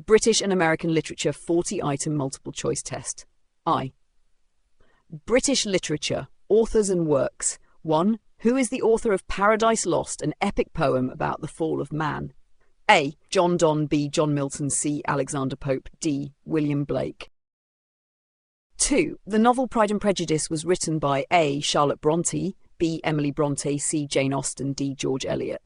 British and American literature 40-item multiple choice test. I. British literature, authors and works. 1. Who is the author of Paradise Lost, an epic poem about the fall of man? A. John Donne. B. John Milton. C. Alexander Pope. D. William Blake. 2. The novel Pride and Prejudice was written by A. Charlotte Brontë, B. Emily Bronte, C. Jane Austen, D. George Eliot.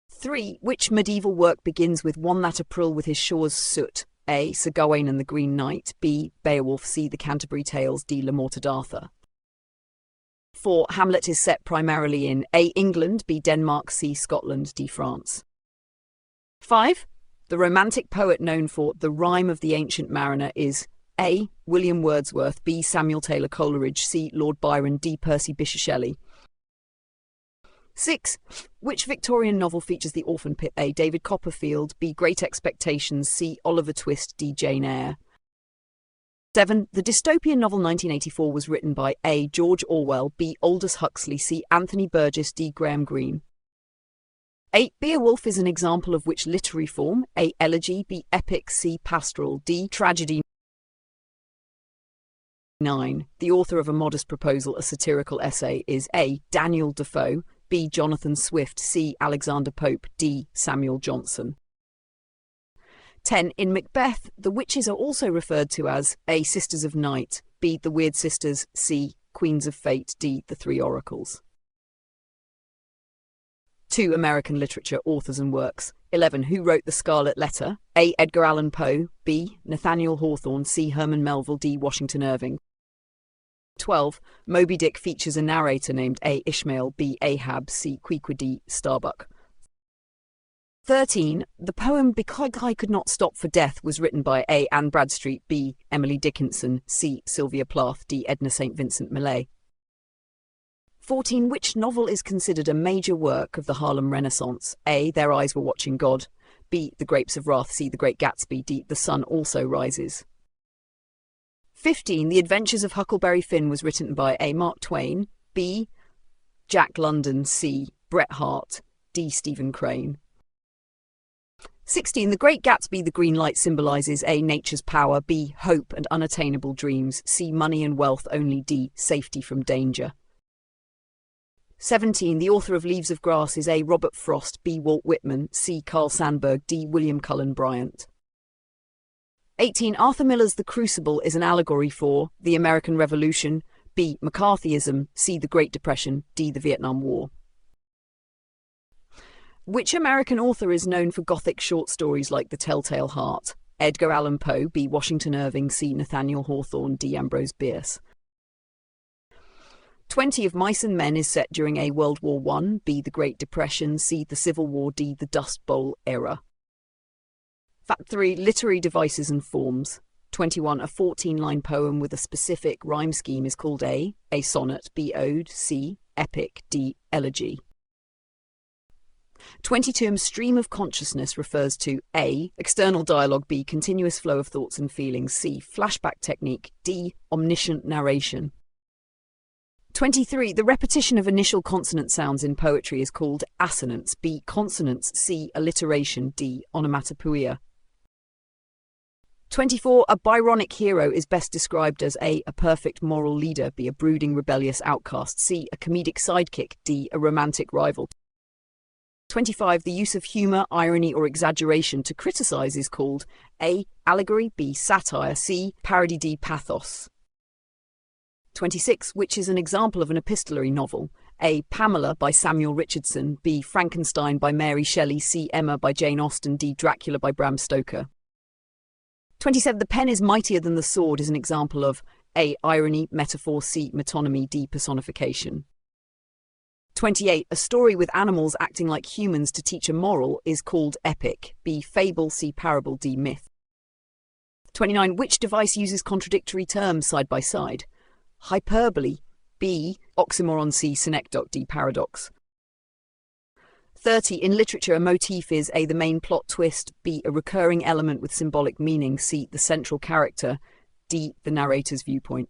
3. Which medieval work begins with one that April with his shores soot? A. Sir Gawain and the Green Knight, B. Beowulf, C. The Canterbury Tales, D. Le Morte d'Arthur. 4. Hamlet is set primarily in A. England, B. Denmark, C. Scotland, D. France. 5. The romantic poet known for The Rime of the Ancient Mariner is A. William Wordsworth, B. Samuel Taylor Coleridge, C. Lord Byron, D. Percy Bysshe Shelley. 6. Which Victorian novel features the orphan pip? A. David Copperfield, B. Great Expectations, C. Oliver Twist, D. Jane Eyre. 7. The dystopian novel 1984 was written by A. George Orwell, B. Aldous Huxley, C. Anthony Burgess, D. Graham Greene. 8. Beowulf is an example of which literary form? A. Elegy, B. Epic, C. Pastoral, D. Tragedy. 9. The author of A Modest Proposal, a satirical essay, is A. Daniel Defoe, B. Jonathan Swift, C. Alexander Pope, D. Samuel Johnson. 10. In Macbeth, the witches are also referred to as A. Sisters of Night, B. The Weird Sisters, C. Queens of Fate, D. The Three Oracles. 2. American literature, authors and works. 11. Who wrote The Scarlet Letter? A. Edgar Allan Poe, B. Nathaniel Hawthorne, C. Herman Melville, D. Washington Irving. 12. Moby Dick features a narrator named A. Ishmael, B. Ahab, C. Queequeg, D. Starbuck. 13. The poem Because I Could Not Stop for Death was written by A. Anne Bradstreet, B. Emily Dickinson, C. Sylvia Plath, D. Edna St. Vincent Millay. 14. Which novel is considered a major work of the Harlem Renaissance? A. Their Eyes Were Watching God, B. The Grapes of Wrath, C. The Great Gatsby, D. The Sun Also Rises. 15. The Adventures of Huckleberry Finn was written by A. Mark Twain, B. Jack London, C. Bret Harte, D. Stephen Crane. 16. The Great Gatsby, the green light symbolizes A. Nature's power, B. Hope and unattainable dreams, C. Money and wealth only, D. Safety from danger. 17. The author of Leaves of Grass is A. Robert Frost, B. Walt Whitman, C. Carl Sandburg, D. William Cullen Bryant. 18. Arthur Miller's The Crucible is an allegory for the American Revolution, B. McCarthyism, C. The Great Depression, D. The Vietnam War. Which American author is known for Gothic short stories like The Telltale Heart? Edgar Allan Poe, B. Washington Irving, C. Nathaniel Hawthorne, D. Ambrose Bierce. 20. Of Mice and Men is set during A. World War I, B. The Great Depression, C. The Civil War, D. The Dust Bowl era. Fact 3. Literary devices and forms. 21. A 14-line poem with a specific rhyme scheme is called A. Sonnet, B. Ode, C. Epic, D. Elegy. 22. Stream of consciousness refers to A. External dialogue, B. Continuous flow of thoughts and feelings, C. Flashback technique, D. Omniscient narration. 23. The repetition of initial consonant sounds in poetry is called assonance, B. Consonance, C. Alliteration, D. Onomatopoeia. 24. A Byronic hero is best described as A. A perfect moral leader, B. A brooding rebellious outcast, C. A comedic sidekick, D. A romantic rival. 25. The use of humour, irony or exaggeration to criticise is called A. Allegory, B. Satire, C. Parody, D. Pathos. 26. Which is an example of an epistolary novel? A. Pamela by Samuel Richardson, B. Frankenstein by Mary Shelley, C. Emma by Jane Austen, D. Dracula by Bram Stoker. 27. The pen is mightier than the sword is an example of A. Irony, metaphor, C. Metonymy, D. Personification. 28. A story with animals acting like humans to teach a moral is called epic, B. Fable, C. Parable, D. Myth. 29. Which device uses contradictory terms side by side? Hyperbole, B. Oxymoron, C. Synecdoche, D. Paradox. 30. In literature, a motif is A. The main plot twist, B. A recurring element with symbolic meaning, C. The central character, D. The narrator's viewpoint.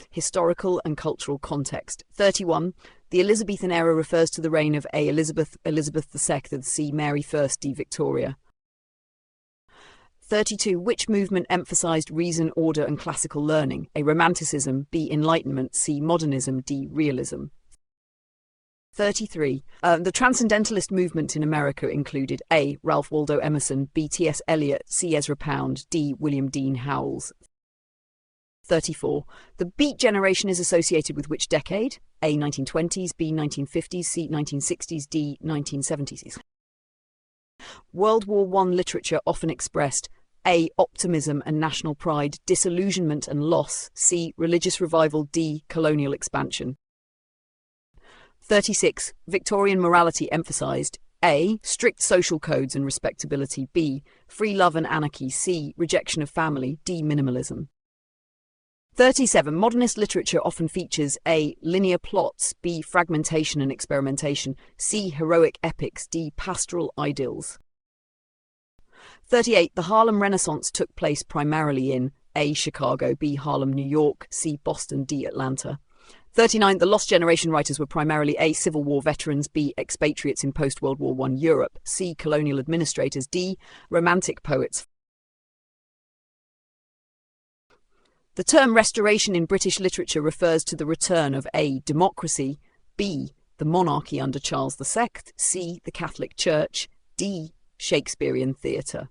Historical and cultural context. 31. The Elizabethan era refers to the reign of A. Elizabeth II, C. Mary I, D. Victoria. 32. Which movement emphasized reason, order, and classical learning? A. Romanticism, B. Enlightenment, C. Modernism, D. Realism. 33. The Transcendentalist movement in America included A. Ralph Waldo Emerson, B. T.S. Eliot, C. Ezra Pound, D. William Dean Howells. 34. The Beat Generation is associated with which decade? A. 1920s, B. 1950s, C. 1960s, D. 1970s. World War I literature often expressed A. Optimism and national pride, disillusionment and loss, C. Religious revival, D. Colonial expansion. 36. Victorian morality emphasized A. Strict social codes and respectability, B. Free love and anarchy, C. Rejection of family, D. Minimalism. 37. Modernist literature often features A. Linear plots, B. Fragmentation and experimentation, C. Heroic epics, D. Pastoral idyls. 38. The Harlem Renaissance took place primarily in A. Chicago, B. Harlem, New York, C. Boston, D. Atlanta. 39. The Lost Generation writers were primarily A. Civil War veterans, B. Expatriates in post-World War I Europe, C. Colonial administrators, D. Romantic poets. The term restoration in British literature refers to the return of A. Democracy, B. The monarchy under Charles II, C. The Catholic Church, D. Shakespearean theatre.